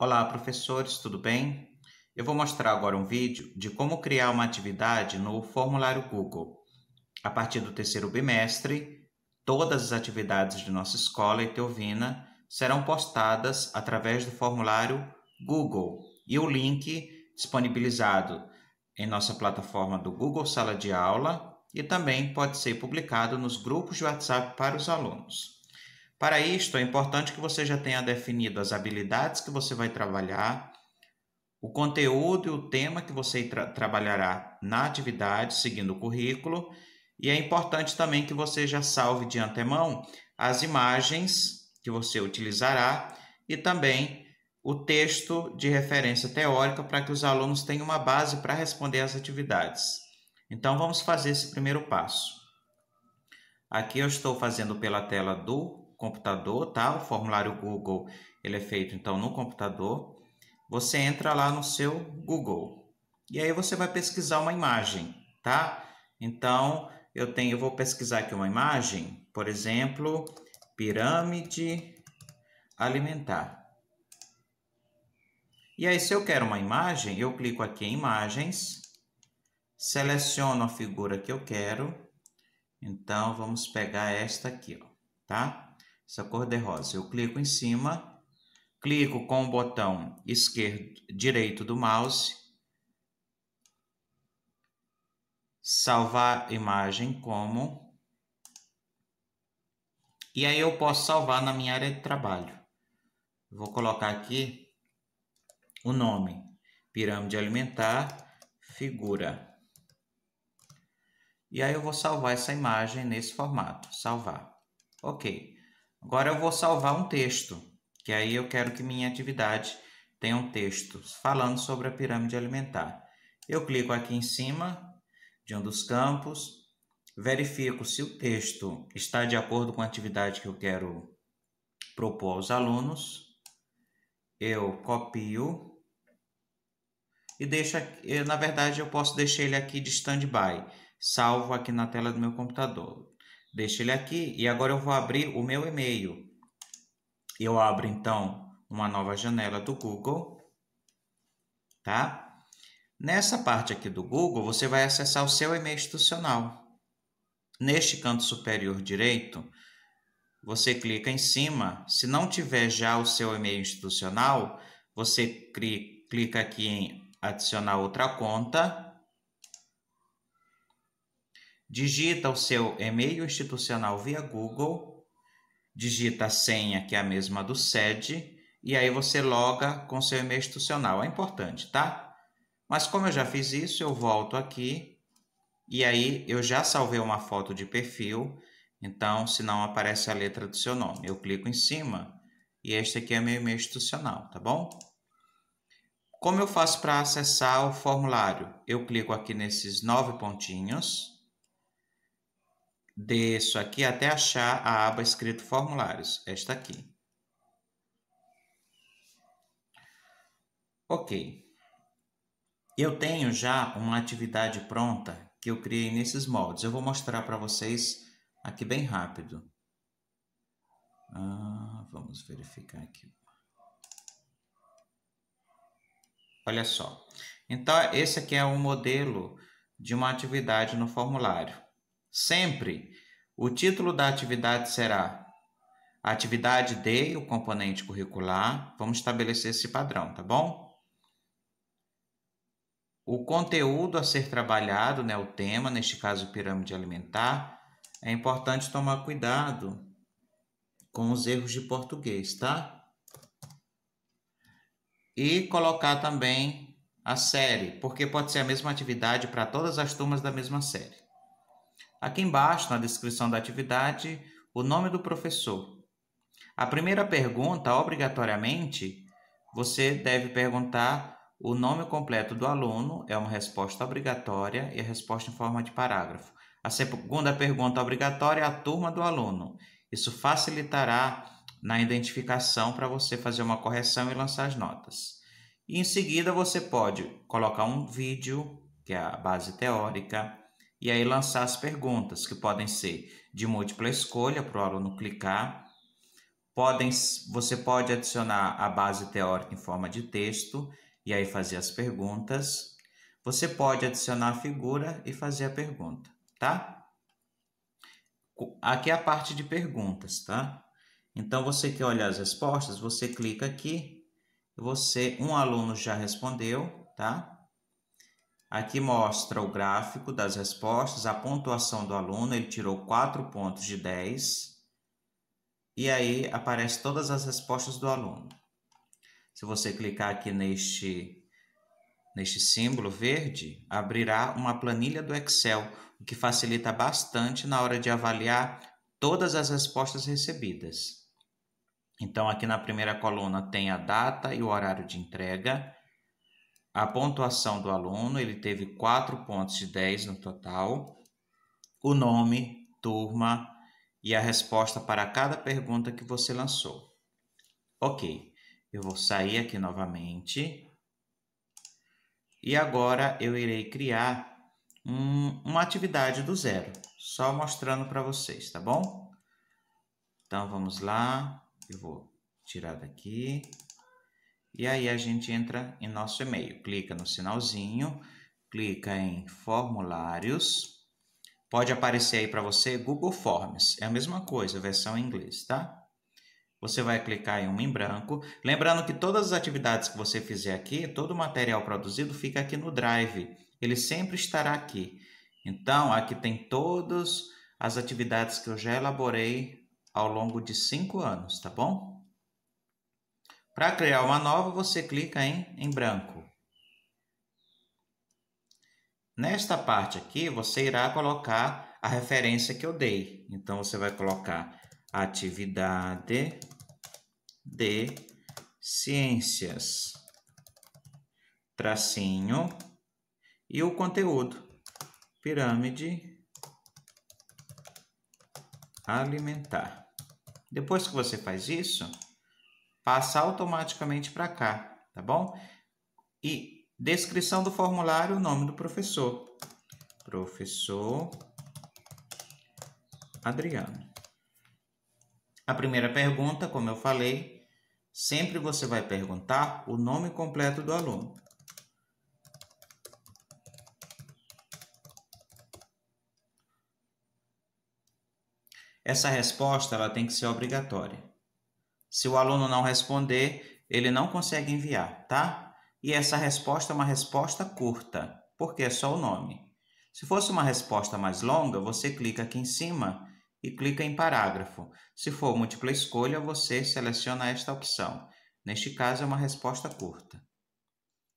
Olá, professores, tudo bem? Eu vou mostrar agora um vídeo de como criar uma atividade no formulário Google. A partir do terceiro bimestre, todas as atividades de nossa escola Eteovina serão postadas através do formulário Google e o link disponibilizado em nossa plataforma do Google Sala de Aula e também pode ser publicado nos grupos de WhatsApp para os alunos. Para isto, é importante que você já tenha definido as habilidades que você vai trabalhar, o conteúdo e o tema que você trabalhará na atividade, seguindo o currículo, e é importante também que você já salve de antemão as imagens que você utilizará e também o texto de referência teórica para que os alunos tenham uma base para responder às atividades. Então, vamos fazer esse primeiro passo. Aqui eu estou fazendo pela tela do computador, tá? O formulário Google, ele é feito então no computador. Você entra lá no seu Google e aí você vai pesquisar uma imagem, tá? Então, eu vou pesquisar aqui uma imagem, por exemplo, pirâmide alimentar. E aí, se eu quero uma imagem, eu clico aqui em imagens, seleciono a figura que eu quero. Então, vamos pegar esta aqui, ó, tá? Essa cor de rosa. Eu clico em cima, clico com o botão direito do mouse, salvar imagem como, e aí eu posso salvar na minha área de trabalho. Vou colocar aqui o nome, pirâmide alimentar, figura. E aí eu vou salvar essa imagem nesse formato, salvar. Ok. Agora eu vou salvar um texto, que aí eu quero que minha atividade tenha um texto falando sobre a pirâmide alimentar. Eu clico aqui em cima de um dos campos, verifico se o texto está de acordo com a atividade que eu quero propor aos alunos. Eu copio e deixo aqui, na verdade eu posso deixar ele aqui de stand-by, salvo aqui na tela do meu computador. Deixo ele aqui e agora eu vou abrir o meu e-mail. Eu abro então uma nova janela do Google, tá? Nessa parte aqui do Google, você vai acessar o seu e-mail institucional. Neste canto superior direito, você clica em cima. Se não tiver já o seu e-mail institucional, você clica aqui em adicionar outra conta, digita o seu e-mail institucional via Google, digita a senha, que é a mesma do SED, e aí você loga com seu e-mail institucional. É importante, tá? Mas como eu já fiz isso, eu volto aqui, e aí eu já salvei uma foto de perfil, então se não aparece a letra do seu nome. Eu clico em cima, e este aqui é meu e-mail institucional, tá bom? Como eu faço para acessar o formulário? Eu clico aqui nesses 9 pontinhos, desço aqui até achar a aba escrito formulários, esta aqui. Ok. Eu tenho já uma atividade pronta que eu criei nesses moldes. Eu vou mostrar para vocês aqui bem rápido. Vamos verificar aqui. Olha só. Então, esse aqui é um modelo de uma atividade no formulário. Sempre o título da atividade será atividade de o componente curricular. Vamos estabelecer esse padrão, tá bom? O conteúdo a ser trabalhado, né, o tema, neste caso pirâmide alimentar, é importante tomar cuidado com os erros de português, tá? E colocar também a série, porque pode ser a mesma atividade para todas as turmas da mesma série. Aqui embaixo, na descrição da atividade, o nome do professor. A primeira pergunta, obrigatoriamente, você deve perguntar o nome completo do aluno, é uma resposta obrigatória e a resposta em forma de parágrafo. A segunda pergunta obrigatória é a turma do aluno. Isso facilitará na identificação para você fazer uma correção e lançar as notas. E em seguida você pode colocar um vídeo, que é a base teórica, e aí lançar as perguntas, que podem ser de múltipla escolha para o aluno clicar, Você pode adicionar a base teórica em forma de texto e aí fazer as perguntas. Você pode adicionar a figura e fazer a pergunta, tá? Aqui é a parte de perguntas, tá? Então, você quer olhar as respostas, você clica aqui. Um aluno já respondeu, tá? Aqui mostra o gráfico das respostas, a pontuação do aluno, ele tirou 4 pontos de 10. E aí aparece todas as respostas do aluno. Se você clicar aqui neste símbolo verde, abrirá uma planilha do Excel, o que facilita bastante na hora de avaliar todas as respostas recebidas. Então, aqui na primeira coluna tem a data e o horário de entrega, a pontuação do aluno, ele teve 4 pontos de 10 no total, o nome, turma e a resposta para cada pergunta que você lançou. Ok, eu vou sair aqui novamente e agora eu irei criar uma atividade do zero, só mostrando para vocês, tá bom? Então vamos lá, eu vou tirar daqui e aí a gente entra em nosso e-mail, clica no sinalzinho, clica em formulários, pode aparecer aí para você Google Forms, é a mesma coisa, versão em inglês, tá? Você vai clicar em uma em branco. Lembrando que todas as atividades que você fizer aqui, todo o material produzido fica aqui no Drive. Ele sempre estará aqui. Então, aqui tem todas as atividades que eu já elaborei ao longo de 5 anos, tá bom? Para criar uma nova, você clica em branco. Nesta parte aqui, você irá colocar a referência que eu dei. Então, você vai colocar atividade de ciências, tracinho, e o conteúdo, pirâmide alimentar. Depois que você faz isso, passa automaticamente para cá, tá bom? E descrição do formulário, o nome do professor. Professor Adriano. A primeira pergunta, como eu falei, sempre você vai perguntar o nome completo do aluno. Essa resposta ela tem que ser obrigatória. Se o aluno não responder, ele não consegue enviar, tá? E essa resposta é uma resposta curta, porque é só o nome. Se fosse uma resposta mais longa, você clica aqui em cima e clica em parágrafo. Se for múltipla escolha, você seleciona esta opção. Neste caso, é uma resposta curta.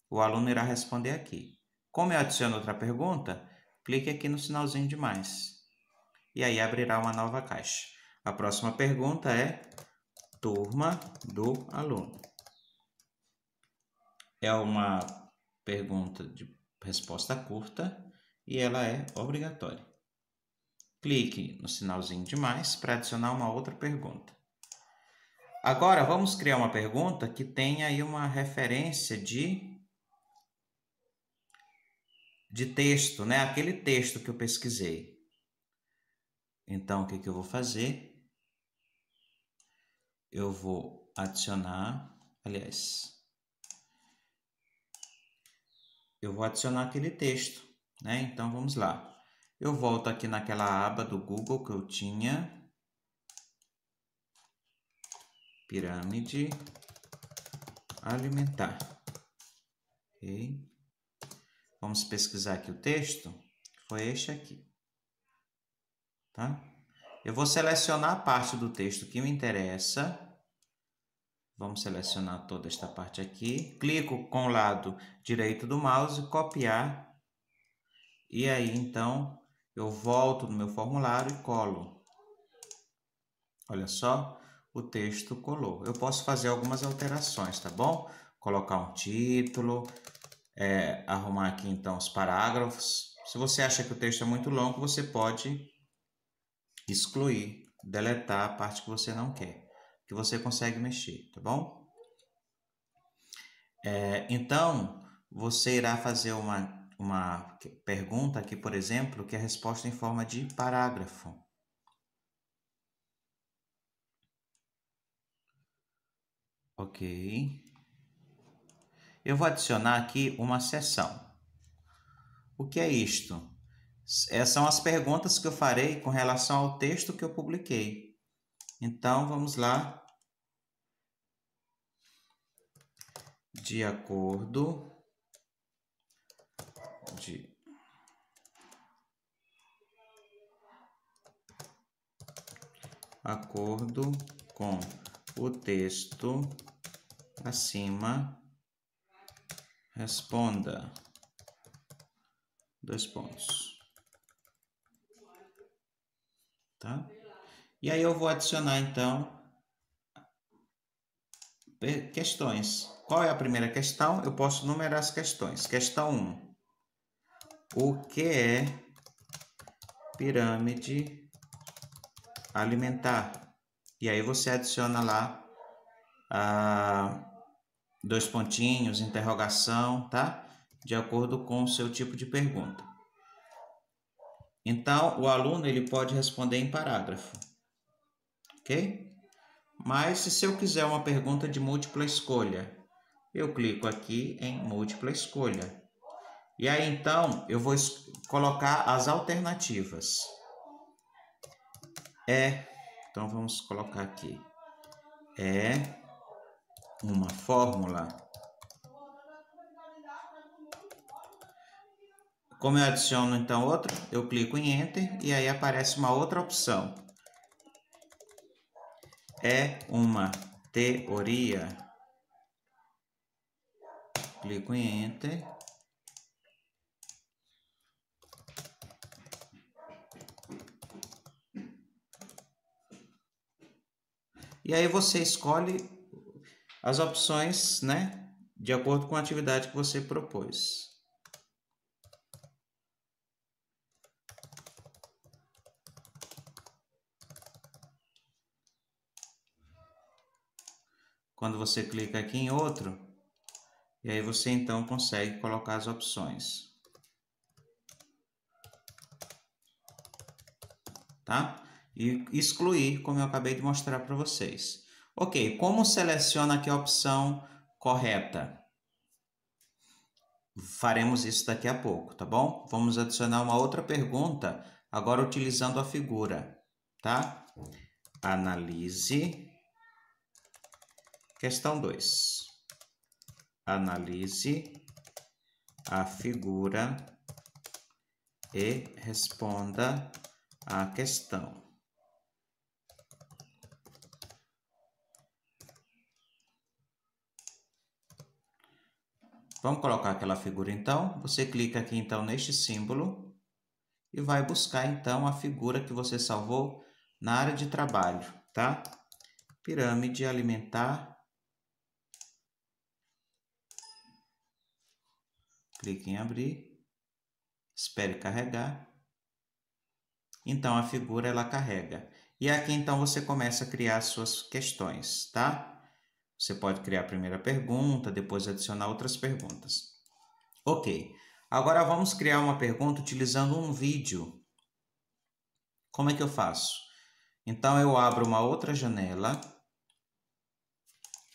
O aluno irá responder aqui. Como eu adiciono outra pergunta, clique aqui no sinalzinho de mais. E aí abrirá uma nova caixa. A próxima pergunta é turma do aluno. É uma pergunta de resposta curta e ela é obrigatória. Clique no sinalzinho de mais para adicionar uma outra pergunta. Agora vamos criar uma pergunta que tenha aí uma referência de texto, né? Aquele texto que eu pesquisei. Então, o que eu vou fazer? Eu vou adicionar, eu vou adicionar aquele texto, né? Então, vamos lá. Eu volto aqui naquela aba do Google que eu tinha. Pirâmide alimentar. Ok? Vamos pesquisar aqui o texto. Foi este aqui. Tá? Eu vou selecionar a parte do texto que me interessa. Vamos selecionar toda esta parte aqui. Clico com o lado direito do mouse, copiar. E aí, então, eu volto no meu formulário e colo. Olha só, o texto colou. Eu posso fazer algumas alterações, tá bom? Colocar um título, arrumar aqui, então, os parágrafos. Se você acha que o texto é muito longo, você pode excluir, deletar a parte que você não quer, que você consegue mexer, tá bom? Então, você irá fazer uma pergunta aqui, por exemplo, que é a resposta em forma de parágrafo. Ok. Eu vou adicionar aqui uma seção. O que é isto? São as perguntas que eu farei com relação ao texto que eu publiquei. Então, vamos lá. De acordo com o texto acima, responda. 2 pontos. Tá? E aí eu vou adicionar, então, questões. Qual é a primeira questão? Eu posso numerar as questões. Questão 1. O que é pirâmide alimentar? E aí você adiciona lá 2 pontinhos, interrogação, tá? De acordo com o seu tipo de pergunta. Então, o aluno ele pode responder em parágrafo, ok? Mas se eu quiser uma pergunta de múltipla escolha, eu clico aqui em múltipla escolha. E aí, então, eu vou colocar as alternativas. Então, vamos colocar aqui. É uma fórmula. Como eu adiciono, então, outro, eu clico em Enter e aí aparece uma outra opção. É uma teoria. Clico em Enter. E aí você escolhe as opções, né, de acordo com a atividade que você propôs. Quando você clica aqui em outro, e aí você então consegue colocar as opções. Tá? E excluir, como eu acabei de mostrar para vocês. Ok, como seleciona aqui a opção correta? Faremos isso daqui a pouco, tá bom? Vamos adicionar uma outra pergunta, agora utilizando a figura, tá? Analise. Questão 2. Analise a figura e responda a questão. Vamos colocar aquela figura então. Você clica aqui então neste símbolo e vai buscar então a figura que você salvou na área de trabalho, tá? Pirâmide alimentar. Clique em abrir. Espere carregar. Então a figura ela carrega. E aqui então você começa a criar suas questões, tá? Você pode criar a primeira pergunta, depois adicionar outras perguntas. Ok. Agora vamos criar uma pergunta utilizando um vídeo. Como é que eu faço? Então eu abro uma outra janela,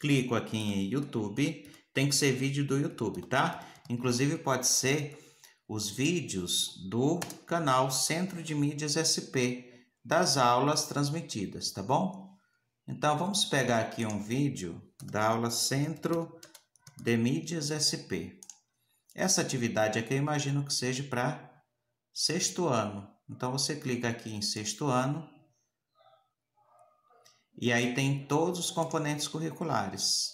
clico aqui em YouTube, tem que ser vídeo do YouTube, tá? Inclusive pode ser os vídeos do canal Centro de Mídias SP, das aulas transmitidas, tá bom? Então vamos pegar aqui um vídeo da aula Centro de Mídias SP. Essa atividade aqui eu imagino que seja para 6º ano. Então você clica aqui em 6º ano e aí tem todos os componentes curriculares.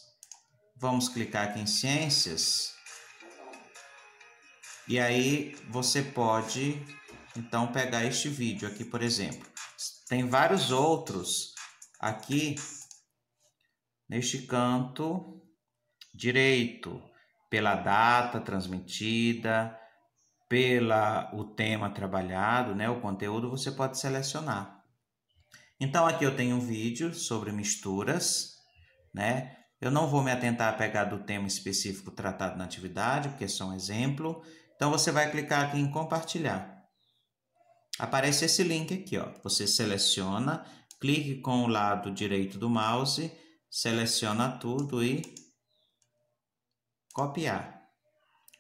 Vamos clicar aqui em Ciências e aí você pode então pegar este vídeo aqui, por exemplo. Tem vários outros aqui neste canto direito, pela data transmitida, o tema trabalhado, né, o conteúdo você pode selecionar. Então aqui eu tenho um vídeo sobre misturas, né? Eu não vou me atentar a pegar do tema específico tratado na atividade, porque é só um exemplo. Então você vai clicar aqui em compartilhar. Aparece esse link aqui, ó. Você seleciona, clique com o lado direito do mouse, seleciona tudo e copiar.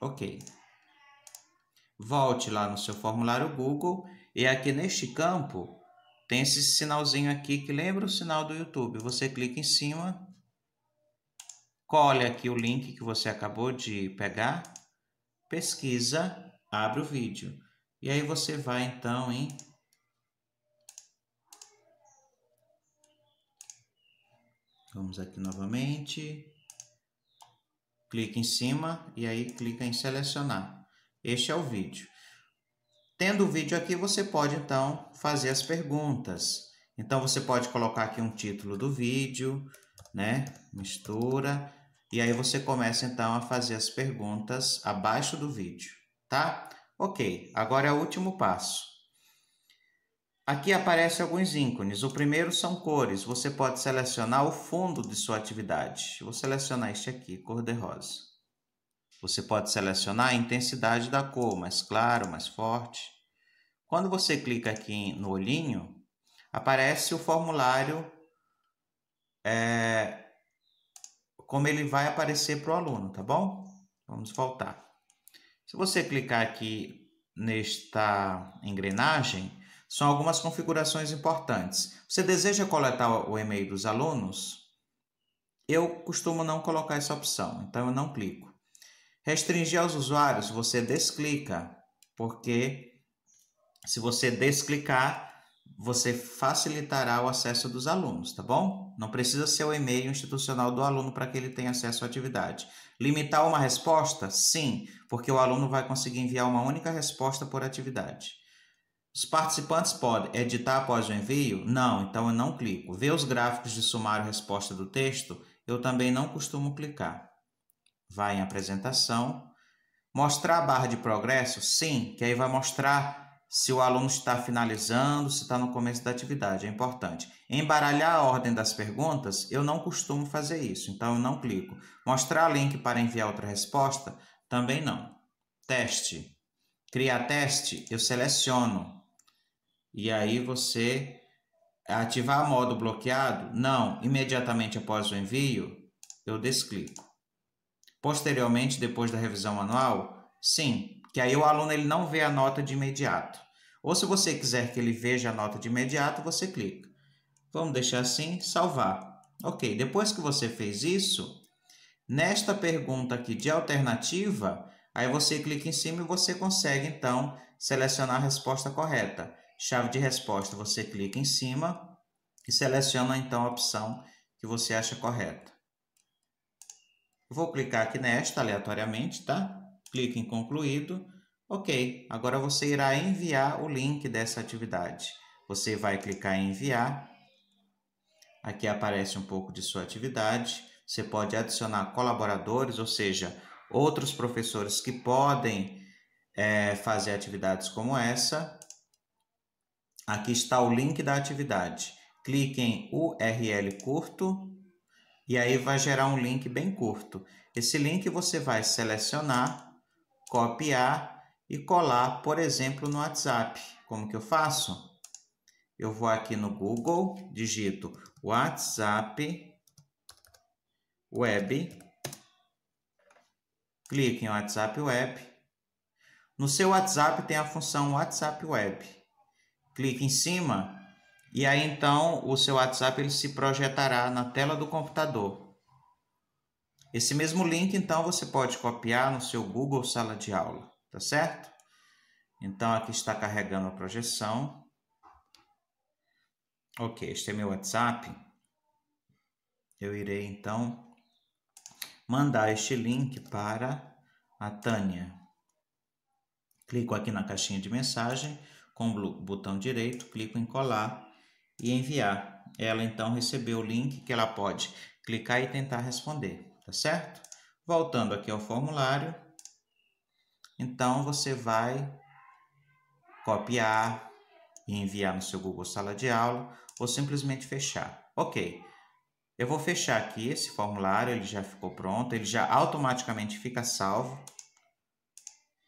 Ok. Volte lá no seu formulário Google e aqui neste campo tem esse sinalzinho aqui que lembra o sinal do YouTube. Você clica em cima, colhe aqui o link que você acabou de pegar, pesquisa, abre o vídeo. E aí você vai então em... Vamos aqui novamente. Clica em cima e aí clica em selecionar. Este é o vídeo. Tendo o vídeo aqui, você pode então fazer as perguntas. Então você pode colocar aqui um título do vídeo, né? Mistura. E aí você começa então a fazer as perguntas abaixo do vídeo, tá? Ok, agora é o último passo. Aqui aparecem alguns ícones. O primeiro são cores. Você pode selecionar o fundo de sua atividade. Eu vou selecionar este aqui, cor-de-rosa. Você pode selecionar a intensidade da cor, mais claro, mais forte. Quando você clica aqui no olhinho, aparece o formulário, como ele vai aparecer para o aluno, tá bom? Vamos voltar. Se você clicar aqui nesta engrenagem, são algumas configurações importantes. Você deseja coletar o e-mail dos alunos? Eu costumo não colocar essa opção, então eu não clico. Restringir aos usuários, você desclica, porque se você desclicar, você facilitará o acesso dos alunos, tá bom? Não precisa ser o e-mail institucional do aluno para que ele tenha acesso à atividade. Limitar uma resposta? Sim, porque o aluno vai conseguir enviar uma única resposta por atividade. Os participantes podem editar após o envio? Não, então eu não clico. Ver os gráficos de sumário resposta do texto? Eu também não costumo clicar. Vai em apresentação. Mostrar a barra de progresso? Sim, que aí vai mostrar se o aluno está finalizando, se está no começo da atividade, é importante. Embaralhar a ordem das perguntas, eu não costumo fazer isso, então eu não clico. Mostrar link para enviar outra resposta? Também não. Teste. Criar teste, eu seleciono. E aí você ativar modo bloqueado? Não. Imediatamente após o envio, eu desclico. Posteriormente, depois da revisão manual? Sim, que aí o aluno ele não vê a nota de imediato. Ou se você quiser que ele veja a nota de imediato, você clica. Vamos deixar assim, salvar. Ok, depois que você fez isso, nesta pergunta aqui de alternativa, aí você clica em cima e você consegue então selecionar a resposta correta. Chave de resposta, você clica em cima e seleciona então a opção que você acha correta. Vou clicar aqui nesta aleatoriamente, tá? Clique em concluído. Ok, agora você irá enviar o link dessa atividade. Você vai clicar em enviar. Aqui aparece um pouco de sua atividade. Você pode adicionar colaboradores, ou seja, outros professores que podem fazer atividades como essa. Aqui está o link da atividade. Clique em URL curto. E aí vai gerar um link bem curto. Esse link você vai selecionar, copiar e colar, por exemplo, no WhatsApp. Como que eu faço? Eu vou aqui no Google, digito WhatsApp Web, clique em WhatsApp Web. No seu WhatsApp tem a função WhatsApp Web. Clique em cima e aí então o seu WhatsApp ele se projetará na tela do computador. Esse mesmo link, então, você pode copiar no seu Google Sala de Aula, tá certo? Então, aqui está carregando a projeção. Ok, este é meu WhatsApp. Eu irei, então, mandar este link para a Tânia. Clico aqui na caixinha de mensagem, com o botão direito, clico em colar e enviar. Ela, então, recebeu o link que ela pode clicar e tentar responder, tá certo? Voltando aqui ao formulário, então você vai copiar e enviar no seu Google Sala de Aula ou simplesmente fechar. Ok, eu vou fechar aqui esse formulário, ele já ficou pronto, ele já automaticamente fica salvo.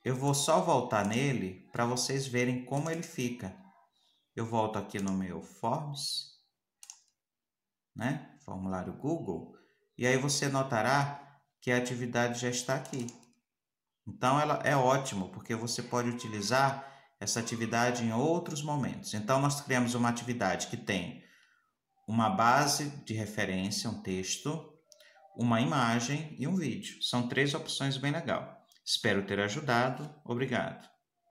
Eu vou só voltar nele para vocês verem como ele fica. Eu volto aqui no meu Forms, né? formulário Google, e aí você notará que a atividade já está aqui. Então, ela é ótimo, porque você pode utilizar essa atividade em outros momentos. Então, nós criamos uma atividade que tem uma base de referência, um texto, uma imagem e um vídeo. São 3 opções bem legais. Espero ter ajudado. Obrigado.